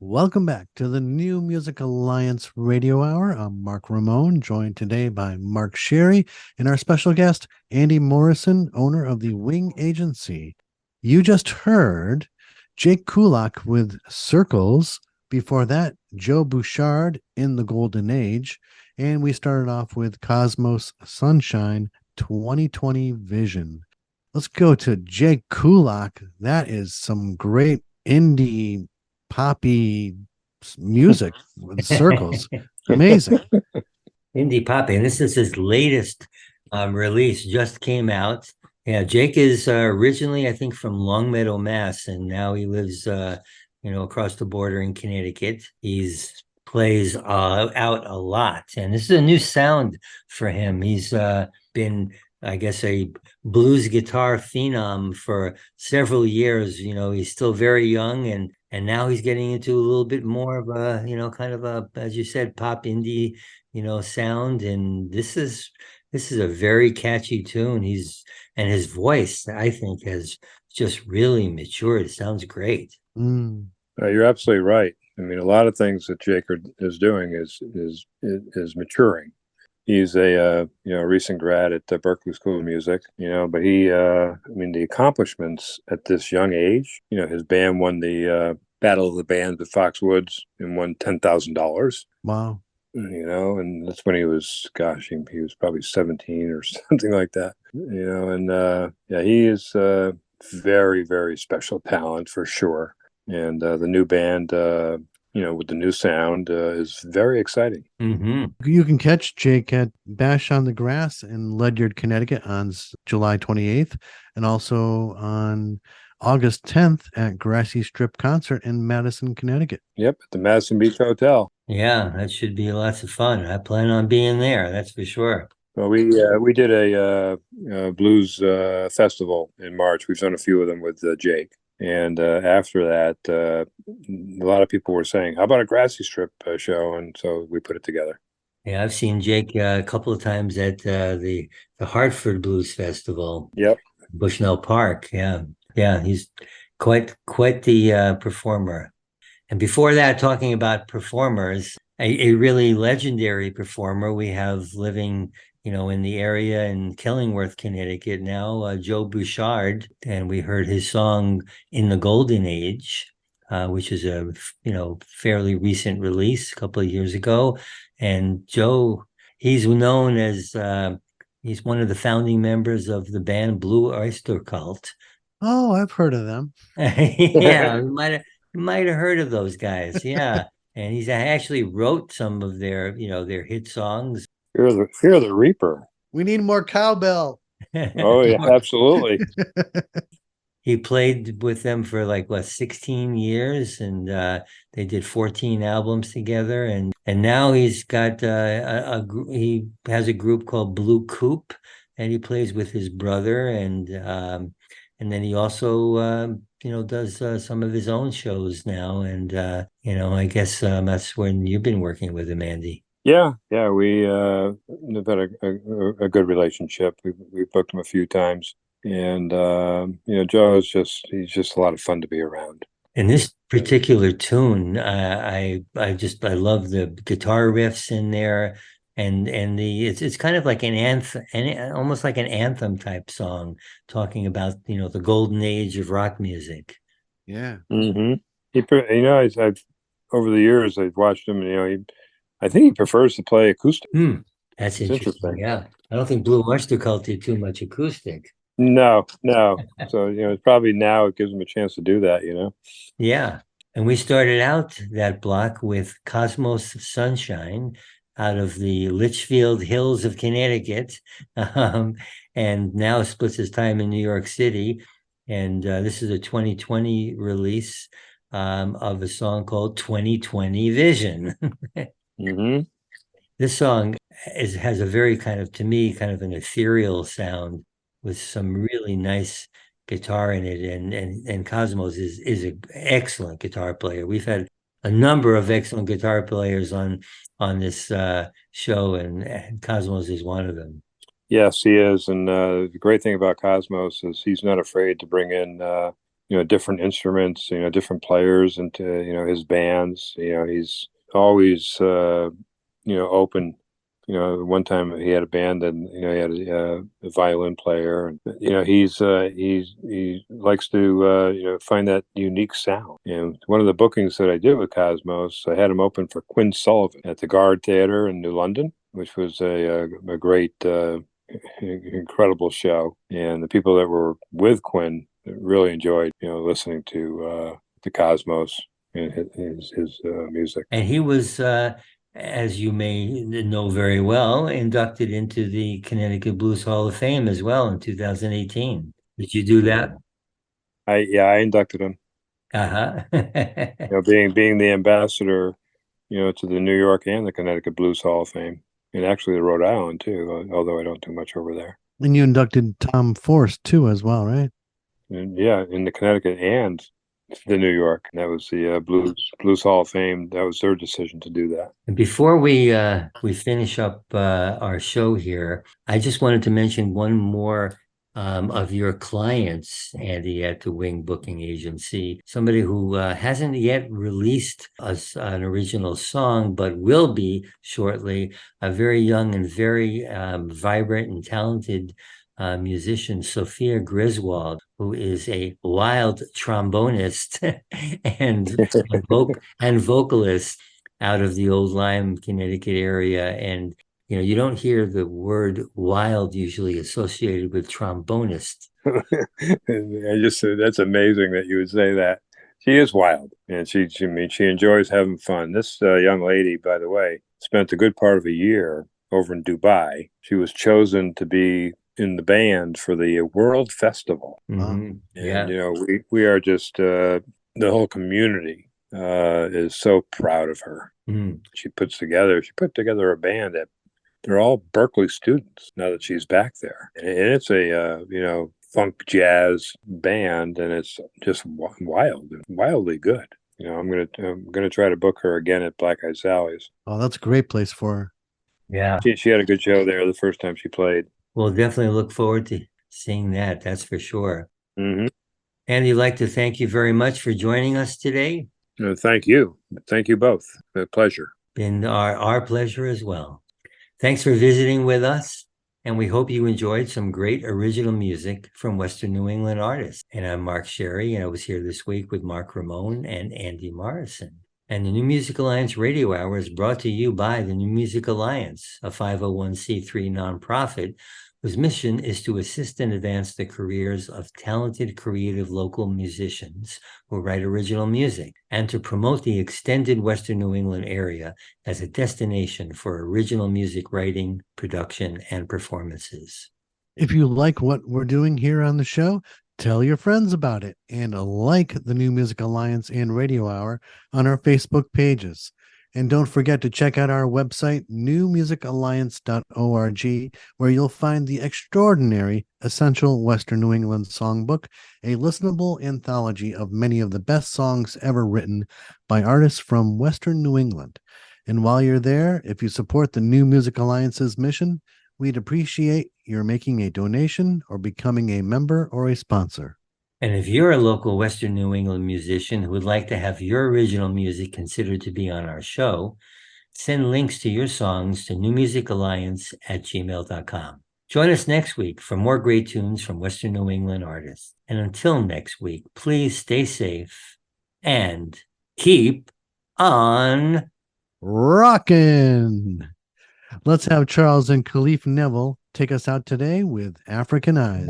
Welcome back to the New Music Alliance Radio Hour. I'm Mark Ramone, joined today by Mark Sherry and our special guest, Andy Morrison, owner of the Wing Agency. You just heard Jake Kulak with Circles. Before that, Joe Bouchard in the Golden Age. And we started off with Kosmos Sunshine 2020 Vision. Let's go to Jake Kulak. That is some great indie poppy music with Circles. Amazing. Indie poppy. And this is his latest release, just came out. Yeah, Jake is originally, I think, from Longmeadow, Mass, and now he lives, across the border in Connecticut. He's plays out a lot, and this is a new sound for him. He's been, I guess, a blues guitar phenom for several years. He's still very young, and now he's getting into a little bit more of a, kind of a, as you said, pop indie, sound. And this is a very catchy tune. And his voice, I think, has just really matured. It sounds great. You're absolutely right. I mean, a lot of things that Jake is doing is maturing. He's a recent grad at the Berklee School of Music, but the accomplishments at this young age, his band won the Battle of the Bands at Foxwoods and won $10,000. Wow. And that's when he was, he was probably 17 or something like that, he is a very, very special talent for sure. And the new band, with the new sound is very exciting. Mm-hmm. You can catch Jake at Bash on the Grass in Ledyard, Connecticut on July 28th, and also on August 10th at Grassy Strip Concert in Madison, Connecticut. Yep, at the Madison Beach Hotel. Yeah, that should be lots of fun. I plan on being there, that's for sure. Well, we did a blues festival in March. We've done a few of them with Jake. And after that, a lot of people were saying, how about a Grassy Strip show? And so we put it together. Yeah, I've seen Jake a couple of times at the Hartford Blues Festival. Yep. Bushnell Park. Yeah, he's quite the performer. And before that, talking about performers, a really legendary performer we have living, in the area in Killingworth, Connecticut now, Joe Bouchard. And we heard his song In the Golden Age, which is a, fairly recent release a couple of years ago. And Joe, he's known as, he's one of the founding members of the band Blue Oyster Cult. Oh, I've heard of them. Yeah, you might have heard of those guys. Yeah. And he's actually wrote some of their, their hit songs. Fear the Reaper. We need more cowbell. Oh, yeah, absolutely. He played with them for 16 years, and they did 14 albums together. And now he's got he has a group called Blue Coupe, and he plays with his brother. And then he also does some of his own shows now. And I guess that's when you've been working with him, Andy. Yeah, we have had a good relationship. We've booked him a few times, and Joe is just a lot of fun to be around. And this particular tune, I love the guitar riffs in there, and it's kind of like an anthem, almost like an anthem type song, talking about the golden age of rock music. Yeah. Mm-hmm. I've over the years I've watched him. I think he prefers to play acoustic. That's interesting. Yeah, I don't think Blue Oyster Cult did too much acoustic. No. So it's probably now it gives him a chance to do that. Yeah, and we started out that block with Kosmos Sunshine out of the Litchfield Hills of Connecticut, and now splits his time in New York City. And this is a 2020 release of a song called 2020 Vision. Mm-hmm. This song has a very kind of an ethereal sound with some really nice guitar in it, and Kosmos is an excellent guitar player. We've had a number of excellent guitar players on this show, and Kosmos is one of them. Yes, he is, and the great thing about Kosmos is he's not afraid to bring in different instruments, different players into, his bands. He's always, open. One time he had a band and, he had a violin player, and, he likes to, find that unique sound. One of the bookings that I did with Kosmos, I had him open for Quinn Sullivan at the Guard Theatre in New London, which was a great, incredible show. And the people that were with Quinn really enjoyed, listening to Kosmos and his music. And he was, as you may know very well, inducted into the Connecticut Blues Hall of Fame as well in 2018. Did you do that? I inducted him. Uh-huh. Being the ambassador, to the New York and the Connecticut Blues Hall of Fame, and actually the Rhode Island too, although I don't do much over there. And you inducted Tom Forst too, as well, right? And in the Connecticut and the New York. That was the Blues Hall of Fame. That was their decision to do that. And before we finish up our show here, I just wanted to mention one more of your clients, Andy, at the Wing Booking Agency. Somebody who hasn't yet released an original song, but will be shortly. A very young and very vibrant and talented musician, Sophia Griswold, who is a wild trombonist and vocalist out of the Old Lyme, Connecticut area. And, you don't hear the word wild usually associated with trombonist. That's amazing that you would say that. She is wild, and she enjoys having fun. This young lady, by the way, spent a good part of a year over in Dubai. She was chosen to be in the band for the World Festival. Mm-hmm. And, we are just, the whole community is so proud of her. Mm. She put together a band that they're all Berkeley students now that she's back there. And it's a, funk jazz band, and it's just wildly good. I'm going to try to book her again at Black Eyed Sally's. Oh, that's a great place for her. Yeah. She had a good show there the first time she played. We'll definitely look forward to seeing that. That's for sure. Mm-hmm. Andy, I'd like to thank you very much for joining us today. Thank you. Thank you both. A pleasure. Been our pleasure as well. Thanks for visiting with us, and we hope you enjoyed some great original music from Western New England artists. And I'm Mark Sherry, and I was here this week with Mark Ramone and Andy Morrison. And the New Music Alliance Radio Hour is brought to you by the New Music Alliance, a 501c3 nonprofit whose mission is to assist and advance the careers of talented, creative local musicians who write original music, and to promote the extended Western New England area as a destination for original music writing, production, and performances. If you like what we're doing here on the show, tell your friends about it, and like the New Music Alliance and Radio Hour on our Facebook pages. And don't forget to check out our website, newmusicalliance.org, where you'll find the extraordinary Essential Western New England Songbook, a listenable anthology of many of the best songs ever written by artists from Western New England. And while you're there, if you support the New Music Alliance's mission, we'd appreciate your making a donation or becoming a member or a sponsor. And if you're a local Western New England musician who would like to have your original music considered to be on our show, send links to your songs to newmusicalliance@gmail.com. Join us next week for more great tunes from Western New England artists. And until next week, please stay safe and keep on rockin'. Let's have Charles and Khalif Neville take us out today with African Eyes.